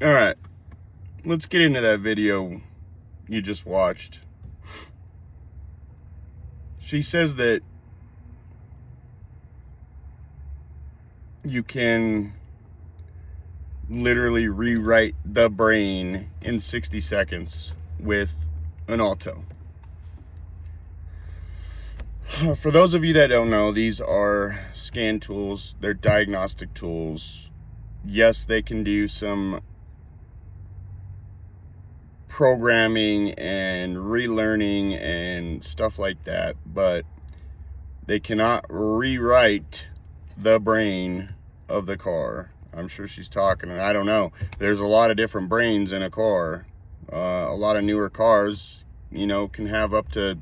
All right, let's get into that video you just watched. She says that you can literally rewrite the brain in 60 seconds with an Autel. For those of you that don't know, these are scan tools. They're diagnostic tools. Yes, they can do some programming and relearning and stuff like that, but they cannot rewrite the brain of the car. I'm sure she's talking, and I don't know. There's a lot of different brains in a car. A lot of newer cars, can have up to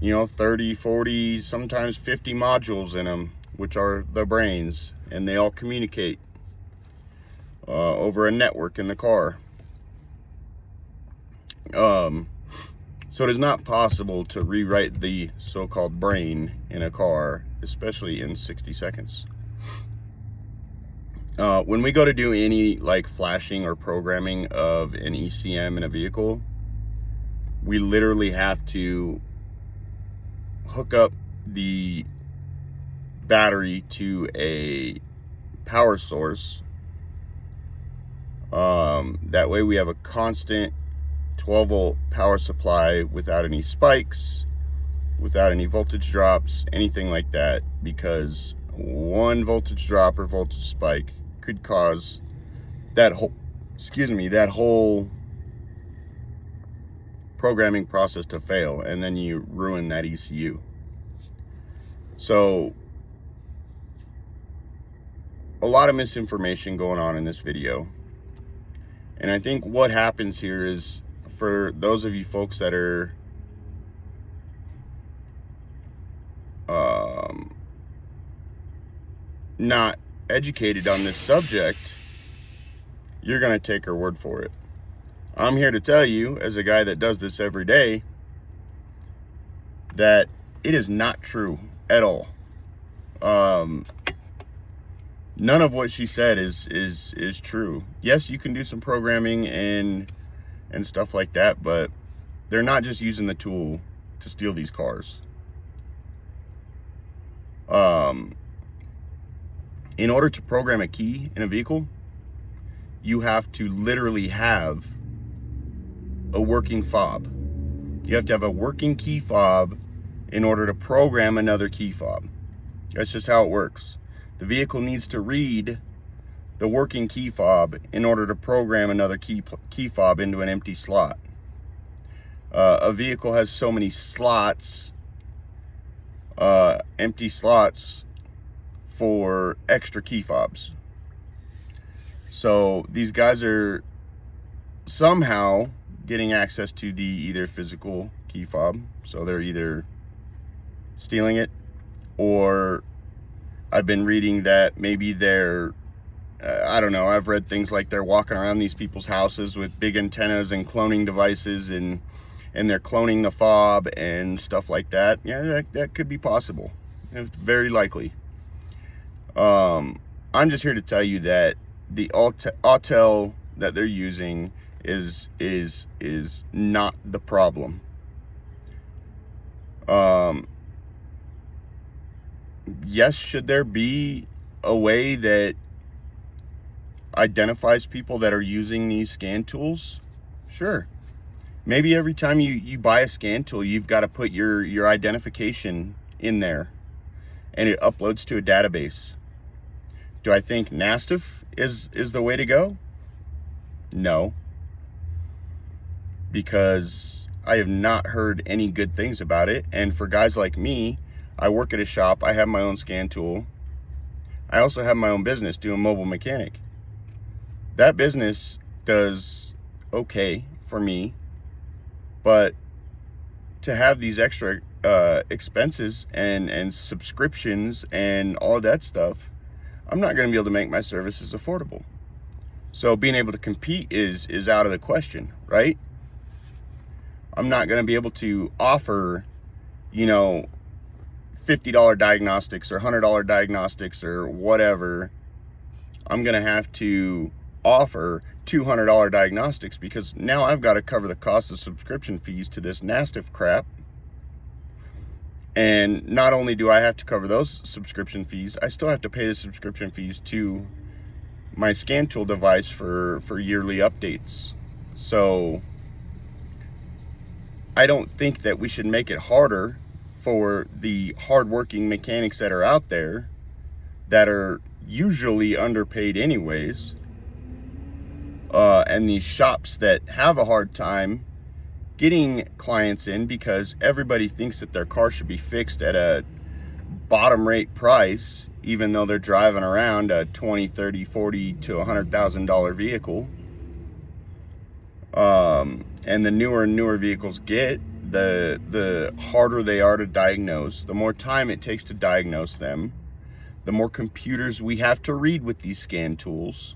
30, 40, sometimes 50 modules in them, which are the brains, and they all communicate over a network in the car. So it is not possible to rewrite the so-called brain in a car, especially in 60 seconds. When we go to do any like flashing or programming of an ECM in a vehicle, we literally have to hook up the battery to a power source. That way we have a constant 12 volt power supply without any spikes, without any voltage drops, anything like that, because one voltage drop or voltage spike could cause that whole programming process to fail, and then you ruin that ECU. So a lot of misinformation going on in this video, and I think what happens here is, for those of you folks that are not educated on this subject, you're going to take her word for it. I'm here to tell you, as a guy that does this every day, that it is not true at all. None of what she said is true. Yes, you can do some programming and stuff like that, but they're not just using the tool to steal these cars. In order to program a key in a vehicle, you have to literally have a working fob. You have to have a working key fob in order to program another key fob. That's just how it works. The vehicle needs to read the working key fob in order to program another key fob into an empty slot. A vehicle has so many slots, empty slots, for extra key fobs. So these guys are somehow getting access to the either physical key fob, so they're either stealing it, or I've been reading that maybe they're I don't know, I've read things like they're walking around these people's houses with big antennas and cloning devices, and they're cloning the fob and stuff like that. Yeah, that could be possible. It's very likely. I'm just here to tell you that the Autel that they're using is not the problem. Yes, should there be a way that identifies people that are using these scan tools? Sure. Maybe every time you buy a scan tool, you've got to put your identification in there, and it uploads to a database. Do I think NASTF is the way to go? No. Because I have not heard any good things about it. And for guys like me, I work at a shop. I have my own scan tool. I also have my own business doing mobile mechanic. That business does okay for me, but to have these extra expenses and subscriptions and all that stuff, I'm not going to be able to make my services affordable. So being able to compete is out of the question, right? I'm not going to be able to offer, $50 diagnostics or $100 diagnostics or whatever. I'm going to have to offer $200 diagnostics, because now I've got to cover the cost of subscription fees to this NASTIF crap. And not only do I have to cover those subscription fees, I still have to pay the subscription fees to my scan tool device for yearly updates. So I don't think that we should make it harder for the hardworking mechanics that are out there that are usually underpaid anyways, and these shops that have a hard time getting clients in because everybody thinks that their car should be fixed at a bottom rate price, even though they're driving around a $20, $30, $40 to $100,000 vehicle. And the newer vehicles get, the harder they are to diagnose, the more time it takes to diagnose them, the more computers we have to read with these scan tools.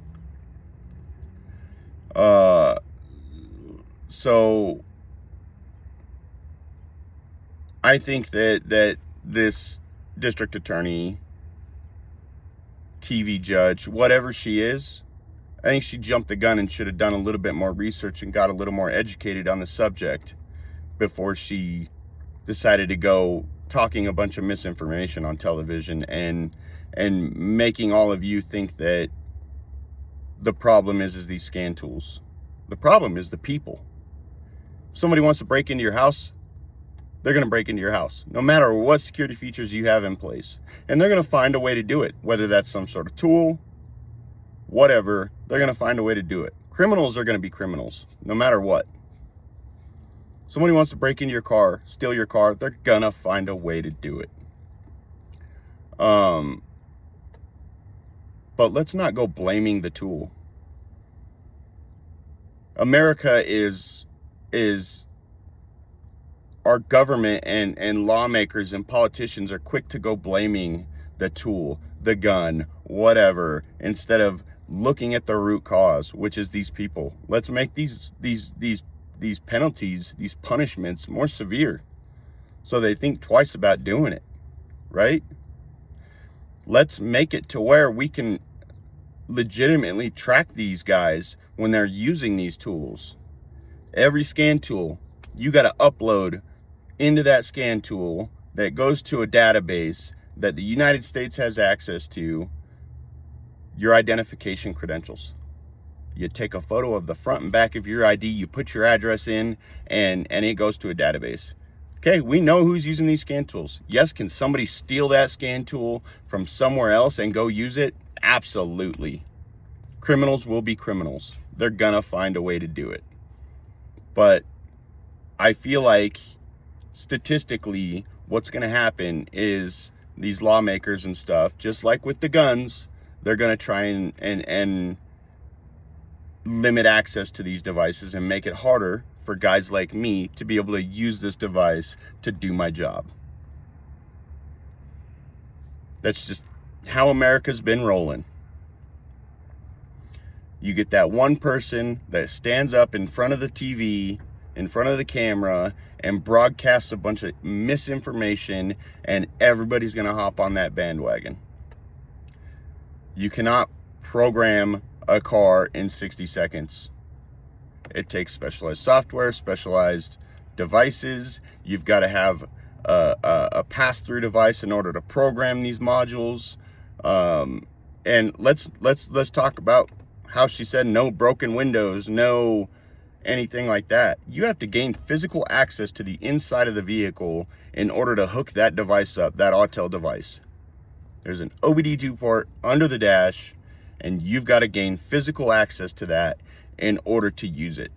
So I think that this district attorney, TV judge, whatever she is, I think she jumped the gun and should have done a little bit more research and got a little more educated on the subject before she decided to go talking a bunch of misinformation on television and making all of you think that the problem is these scan tools. The problem is the people. If somebody wants to break into your house, they're going to break into your house, no matter what security features you have in place. And they're going to find a way to do it, whether that's some sort of tool, whatever, they're going to find a way to do it. Criminals are going to be criminals, no matter what. Somebody wants to break into your car, steal your car, they're going to find a way to do it. But let's not go blaming the tool. America is our government and lawmakers and politicians are quick to go blaming the tool, the gun, whatever, instead of looking at the root cause, which is these people. Let's make these penalties, these punishments more severe so they think twice about doing it, right? Let's make it to where we can legitimately track these guys when they're using these tools. Every scan tool, you got to upload into that scan tool that goes to a database that the United States has access to, your identification credentials. You take a photo of the front and back of your ID, you put your address in, and it goes to a database. Okay, we know who's using these scan tools. Yes, can somebody steal that scan tool from somewhere else and go use it? Absolutely. Criminals will be criminals. They're gonna find a way to do it. But I feel like statistically, what's going to happen is these lawmakers and stuff, just like with the guns, they're going to try and limit access to these devices and make it harder for guys like me to be able to use this device to do my job. That's just how America's been rolling. You get that one person that stands up in front of the TV, in front of the camera, and broadcasts a bunch of misinformation, and everybody's going to hop on that bandwagon. You cannot program a car in 60 seconds. It takes specialized software, specialized devices. You've got to have a pass-through device in order to program these modules. And let's talk about how she said no broken windows, no anything like that. You have to gain physical access to the inside of the vehicle in order to hook that device up, that Autel device. There's an OBD2 port under the dash, and you've got to gain physical access to that in order to use it.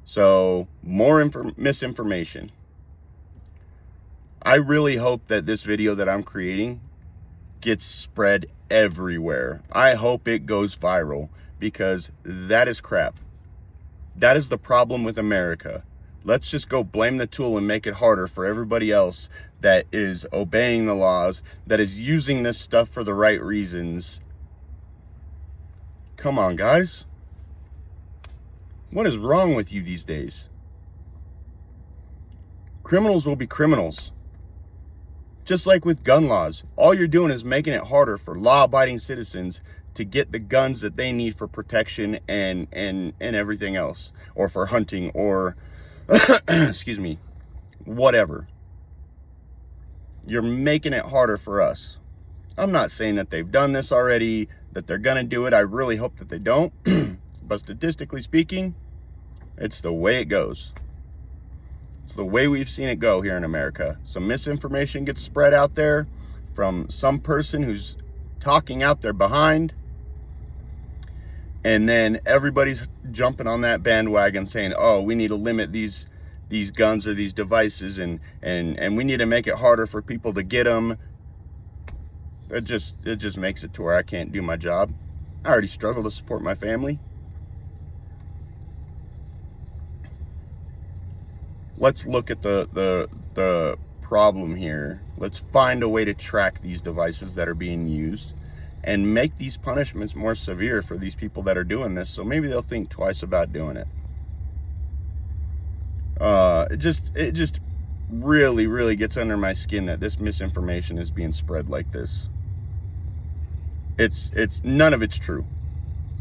So, more misinformation. I really hope that this video that I'm creating gets spread everywhere. I hope it goes viral, because that is crap. That is the problem with America. Let's just go blame the tool and make it harder for everybody else that is obeying the laws, that is using this stuff for the right reasons. Come on, guys. What is wrong with you these days? Criminals will be criminals. Just like with gun laws, all you're doing is making it harder for law-abiding citizens to get the guns that they need for protection and everything else, or for hunting, or excuse me, whatever. You're making it harder for us. I'm not saying that they've done this already, that they're gonna do it. I really hope that they don't. But statistically speaking, it's the way it goes. It's the way we've seen it go here in America. Some misinformation gets spread out there from some person who's talking out their behind, and then everybody's jumping on that bandwagon saying, oh, we need to limit these guns or these devices, and we need to make it harder for people to get them. It just makes it to where I can't do my job. I already struggle to support my family. Let's look at the problem here. Let's find a way to track these devices that are being used and make these punishments more severe for these people that are doing this, so maybe they'll think twice about doing it. It just really gets under my skin that this misinformation is being spread like this. It's none of it's true.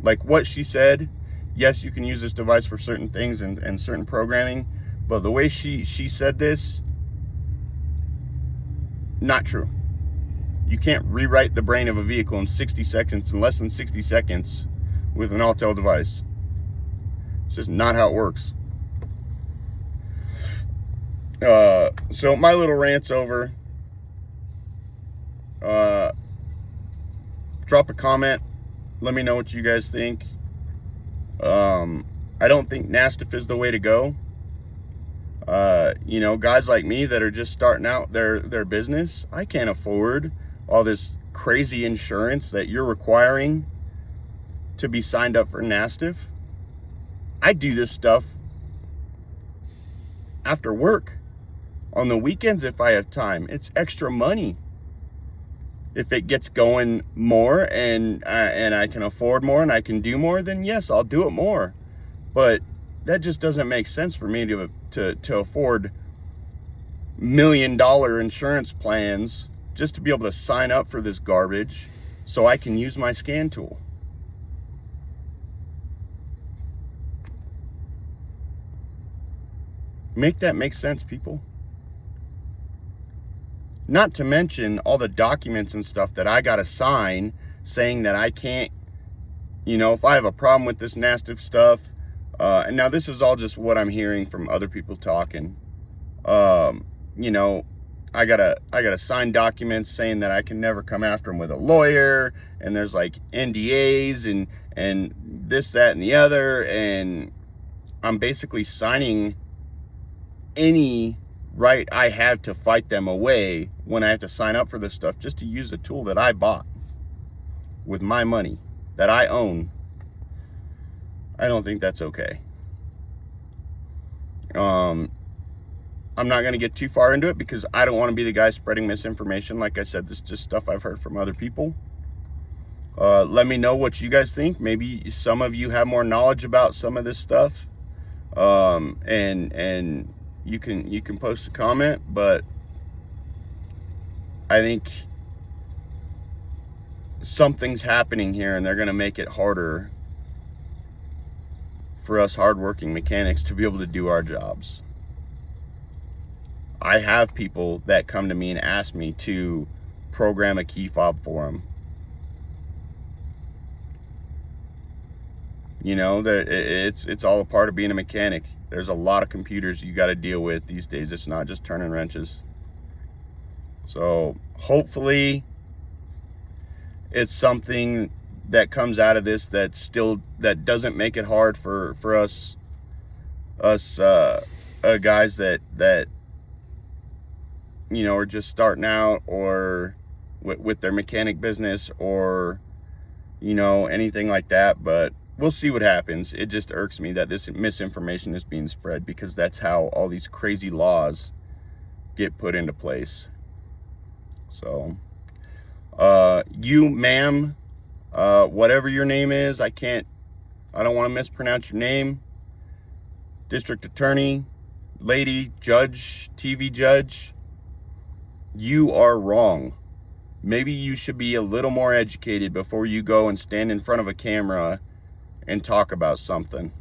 Like what she said, yes, you can use this device for certain things and certain programming, but the way she said this, not true. You can't rewrite the brain of a vehicle in 60 seconds, in less than 60 seconds, with an Autel device. It's just not how it works. So my little rant's over. Drop a comment. Let me know what you guys think. I don't think NASTF is the way to go. You know, guys like me that are just starting out their business, I can't afford all this crazy insurance that you're requiring to be signed up for NASTF. I do this stuff after work, on the weekends if I have time. It's extra money. If it gets going more and I can afford more and I can do more, then yes, I'll do it more. But that just doesn't make sense for me to afford $1 million insurance plans just to be able to sign up for this garbage so I can use my scan tool. Make that make sense, people. Not to mention all the documents and stuff that I gotta sign saying that I can't, you know, if I have a problem with this NASTF stuff, and now this is all just what I'm hearing from other people talking. You know, I gotta sign documents saying that I can never come after them with a lawyer, and there's like NDAs and this, that, and the other, and I'm basically signing any right I have to fight them away when I have to sign up for this stuff just to use a tool that I bought with my money that I own. I don't think that's okay. I'm not going to get too far into it because I don't want to be the guy spreading misinformation. Like I said, this is just stuff I've heard from other people. Let me know what you guys think. Maybe some of you have more knowledge about some of this stuff. And you can post a comment, but I think something's happening here and they're going to make it harder for us hardworking mechanics to be able to do our jobs. I have people that come to me and ask me to program a key fob for them. You know, that it's all a part of being a mechanic. There's a lot of computers you got to deal with these days. It's not just turning wrenches. So hopefully it's something that comes out of this that doesn't make it hard for us guys that you know are just starting out, or with their mechanic business, or you know, anything like that. But we'll see what happens. It just irks me that this misinformation is being spread, because that's how all these crazy laws get put into place. So you, ma'am, whatever your name is, I don't want to mispronounce your name, district attorney, lady, judge, TV judge, You are wrong. Maybe you should be a little more educated before you go and stand in front of a camera and talk about something.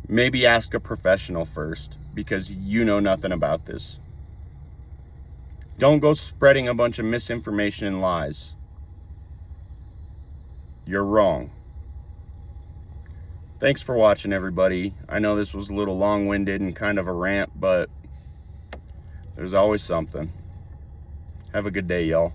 Maybe ask a professional first, because you know nothing about this. Don't go spreading a bunch of misinformation and lies. You're wrong. Thanks for watching, everybody. I know this was a little long-winded and kind of a rant, but there's always something. Have a good day, y'all.